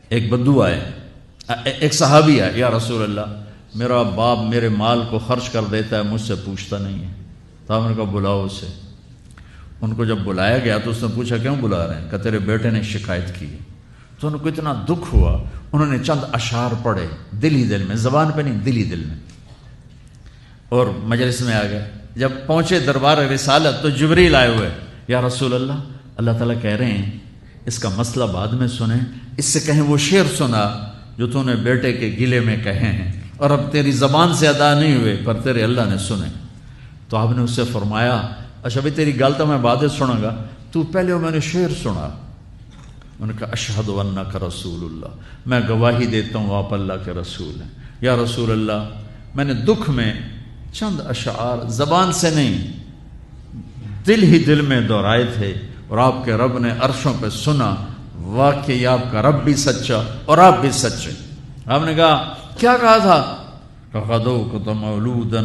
ایک بدو آئے، ایک صحابی آئے، یا رسول اللہ میرا باپ میرے مال کو خرچ کر دیتا ہے، مجھ سے پوچھتا نہیں ہے۔ تو آپ نے کہا بلاؤ اسے۔ ان کو جب بلایا گیا تو اس نے پوچھا کیوں بلا رہے ہیں؟ کہ تیرے بیٹے نے شکایت کی۔ تو ان کو اتنا دکھ ہوا، انہوں نے چند اشعار پڑھے دل ہی دل میں، زبان پہ نہیں، دل ہی دل میں، اور مجلس میں آ گئے۔ جب پہنچے دربار رسالت تو جبریل آئے ہوئے، یا رسول اللہ اللہ تعالیٰ کہہ رہے ہیں اس کا مسئلہ بعد میں سنیں، اس سے کہیں وہ شعر سنا جو تو نے بیٹے کے گلے میں کہے ہیں، اور اب تیری زبان سے ادا نہیں ہوئے پر تیرے اللہ نے سنے۔ تو آپ نے اس سے فرمایا اچھا بھائی تیری گل تو میں بعد میں سنوں گا، تو پہلے وہ میں نے شعر سنا۔ انہوں نے کہا اشہد انک رسول اللہ، میں گواہی دیتا ہوں آپ اللہ کے رسول ہیں۔ یا رسول اللہ میں نے دکھ میں چند اشعار زبان سے نہیں دل ہی دل میں دہرائے تھے، اور آپ کے رب نے عرشوں پہ سنا، واقعی آپ کا رب بھی سچا اور آپ بھی سچے۔ آپ نے کہا کیا کہا تھا؟ غدوت مولودا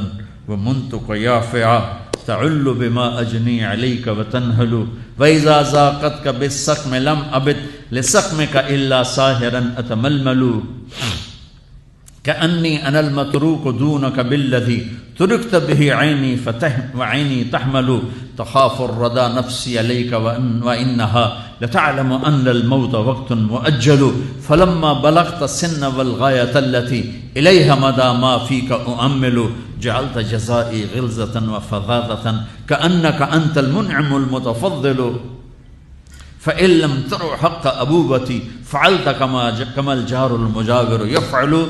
ومنتق یافعا تعل بما اجنی علیک وتنہل واذا ذاقتک بالسقم لم ابت لسقمک الا ساہرا اتململ کأنی انا المتروک دونک بالذی ترکت به عینی وعینی تحمل تخاف الردى نفسی علیک وانها لتعلم ان الموت وقت مؤجل فلما بلغت السن والغایة التي الیها مدى ما فیک اؤمل جعلت جزائی غلظة وفظاظة كأنك انت المنعم المتفضل فإن لم تر حق ابوبتی فعلت كما الجار المجاور يفعل۔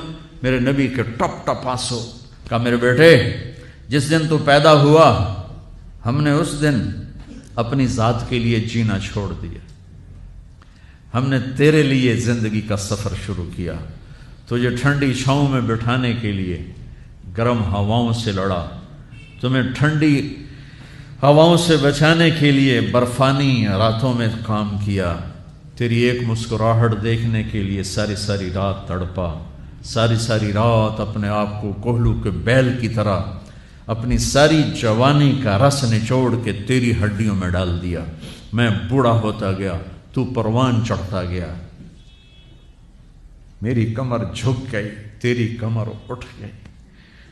میرے نبی کے ٹپ ٹپ آنسو۔ کہا میرے بیٹے جس دن تو پیدا ہوا ہم نے اس دن اپنی ذات کے لیے جینا چھوڑ دیا، ہم نے تیرے لیے زندگی کا سفر شروع کیا، تجھے ٹھنڈی چھاؤں میں بٹھانے کے لیے گرم ہواؤں سے لڑا، تمہیں ٹھنڈی ہواؤں سے بچانے کے لیے برفانی راتوں میں کام کیا، تیری ایک مسکراہٹ دیکھنے کے لیے ساری ساری رات تڑپا، ساری ساری رات اپنے آپ کو کوہلو کے بیل کی طرح اپنی ساری جوانی کا رس نچوڑ کے تیری ہڈیوں میں ڈال دیا۔ میں بوڑھا ہوتا گیا، تو پروان چڑھتا گیا، میری کمر جھک گئی، تیری کمر اٹھ گئی،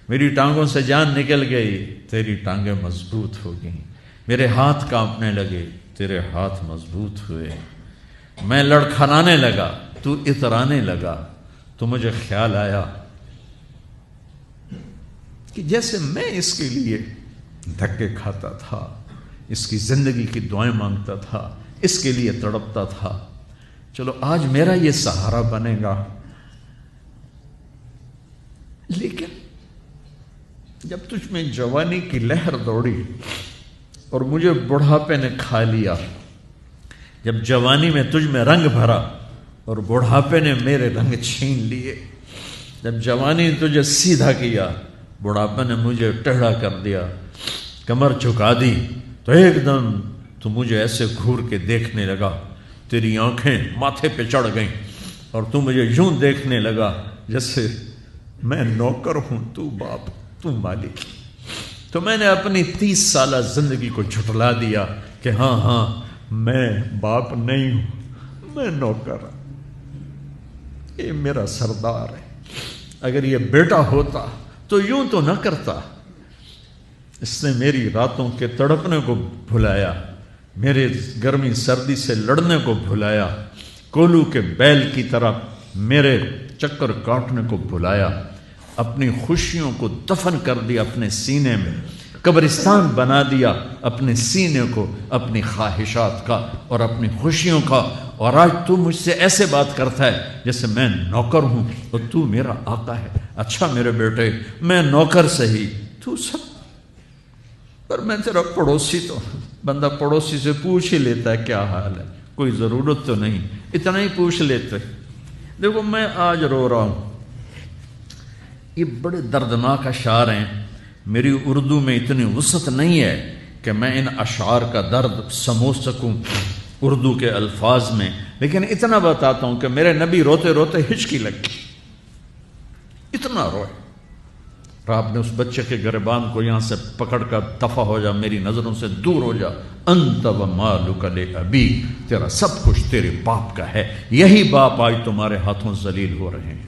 میری ٹانگوں سے جان نکل گئی، تیری ٹانگیں مضبوط ہو گئیں، میرے ہاتھ کانپنے لگے، تیرے ہاتھ مضبوط ہوئے، میں لڑکھڑانے لگا، تو اترانے لگا، تو مجھے خیال آیا کہ جیسے میں اس کے لیے دھکے کھاتا تھا، اس کی زندگی کی دعائیں مانگتا تھا، اس کے لیے تڑپتا تھا، چلو آج میرا یہ سہارا بنے گا۔ لیکن جب تجھ میں جوانی کی لہر دوڑی اور مجھے بڑھاپے نے کھا لیا، جب جوانی میں تجھ میں رنگ بھرا اور بڑھاپے نے میرے رنگ چھین لیے، جب جوانی تجھے سیدھا کیا بڑھاپے نے مجھے ٹیڑھا کر دیا، کمر جھکا دی، تو ایک دم تو مجھے ایسے گھور کے دیکھنے لگا، تیری آنکھیں ماتھے پہ چڑھ گئیں اور تو مجھے یوں دیکھنے لگا جیسے میں نوکر ہوں تو باپ تو مالک۔ تو میں نے اپنی 30 سالہ زندگی کو جھٹلا دیا کہ ہاں میں باپ نہیں ہوں، میں نوکر ہوں، یہ میرا سردار ہے، اگر یہ بیٹا ہوتا تو یوں تو نہ کرتا۔ اس نے میری راتوں کے تڑپنے کو بھلایا، میرے گرمی سردی سے لڑنے کو بھلایا، کولو کے بیل کی طرح میرے چکر کاٹنے کو بھلایا، اپنی خوشیوں کو دفن کر دیا اپنے سینے میں، قبرستان بنا دیا اپنے سینے کو، اپنی خواہشات کا اور اپنی خوشیوں کا، اور آج تو مجھ سے ایسے بات کرتا ہے جیسے میں نوکر ہوں اور تو میرا آقا ہے۔ اچھا میرے بیٹے میں نوکر سہی، تو سب، پر میں تیرا پڑوسی، تو بندہ پڑوسی سے پوچھ ہی لیتا ہے کیا حال ہے، کوئی ضرورت تو نہیں، اتنا ہی پوچھ لیتے۔ دیکھو میں آج رو رہا ہوں، یہ بڑے دردناک اشعار ہیں، میری اردو میں اتنی وسعت نہیں ہے کہ میں ان اشعار کا درد سمجھ سکوں اردو کے الفاظ میں، لیکن اتنا بتاتا ہوں کہ میرے نبی روتے روتے ہچکی لگی، اتنا روئے، اور آپ نے اس بچے کے گریبان کو یہاں سے پکڑ کر دفع ہو جا، میری نظروں سے دور ہو جا، انت و مالک لابیک، تیرا سب کچھ تیرے باپ کا ہے، یہی باپ آج تمہارے ہاتھوں ذلیل ہو رہے ہیں۔